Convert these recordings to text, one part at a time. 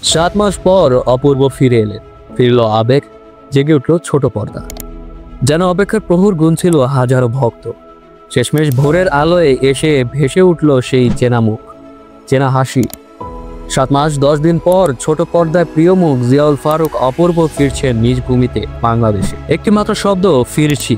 7 মাস পর অপূর্ব ফিরে এলেন। ফিরল আবেগ, জেগে উঠল ছোট পর্দা। যেন অপেক্ষার প্রহর গুনছিল হাজারো ভক্ত। শেষমেশ ভোরের আলোয় এসে ভেসে উঠল সেই চেনা মুখ, চেনা হাসি। 7 মাস 10 দিন পর ছোট পর্দায় প্রিয় মুখ জিয়াউল ফারুক অপূর্ব ফিরছেন নিজ ভূমিতে, বাংলাদেশে। একটি মাত্র শব্দ, ফিরছি,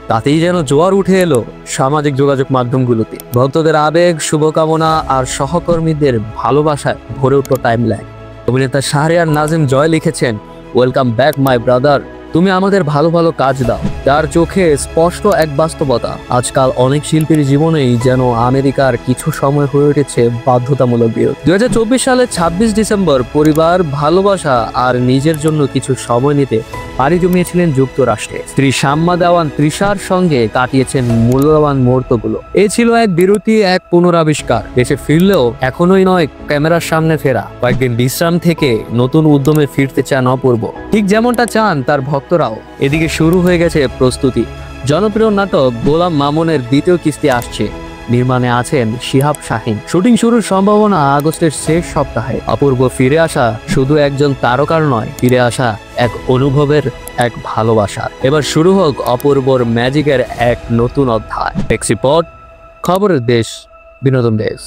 তাতেই যেন জোয়ার উঠে এলো সামাজিক যোগাযোগ মাধ্যমগুলোতে। ভক্তদের আবেগ, শুভকামনা আর সহকর্মীদের ভালোবাসায় ভরে উঠল টাইমলাইন। অভিনেতা শাহরিয়ার নাজিম জয় লিখেছেন, ওয়েলকাম ব্যাক মাই ব্রাদার, তুমি আমাদের ভালো ভালো কাজ দাও। তার চোখে স্পষ্ট এক বাস্তবতা, আজকাল অনেক শিল্পীর জীবনেই যেন আমেরিকার কিছু সময় হয়ে উঠেছে বাধ্যতামূলক বিরতি। 2024 সালের 26 ডিসেম্বর পরিবার, ভালোবাসা আর নিজের জন্য কিছু সময় নিতে পাড়ি জমিয়েছিলেন যুক্তরাষ্ট্রে। স্ত্রী শাম্মা দেওয়ান তৃষার সঙ্গে কাটিয়েছেন মূল্যবান মুহূর্তগুলো। এ ছিল এক বিরতি, এক পুনরাবিষ্কার। দেশে ফিরলেও এখনোই নয় ক্যামেরার সামনে ফেরা, কয়েকদিন বিশ্রাম থেকে নতুন উদ্যমে ফিরতে চান অপূর্ব। ঠিক যেমনটা চান তার ভক্তরাও। এদিকে শুরু হয়ে গেছে প্রস্তুতি। জনপ্রিয় নাটক গোলাম মামুনের দ্বিতীয় কিস্তি আসছে। নির্মাণে আছেন শিহাব শাহীন। শুটিং শুরুর সম্ভাবনা আগস্টের শেষ সপ্তাহে। অপূর্ব ফিরে আসা শুধু একজন তারকার নয়, ফিরে আসা এক অনুভবের, এক ভালোবাসার। এবার শুরু হোক অপূর্বর ম্যাজিকের এক নতুন অধ্যায়। এক্সিপট, খবরের দেশ, বিনোদন দেশ।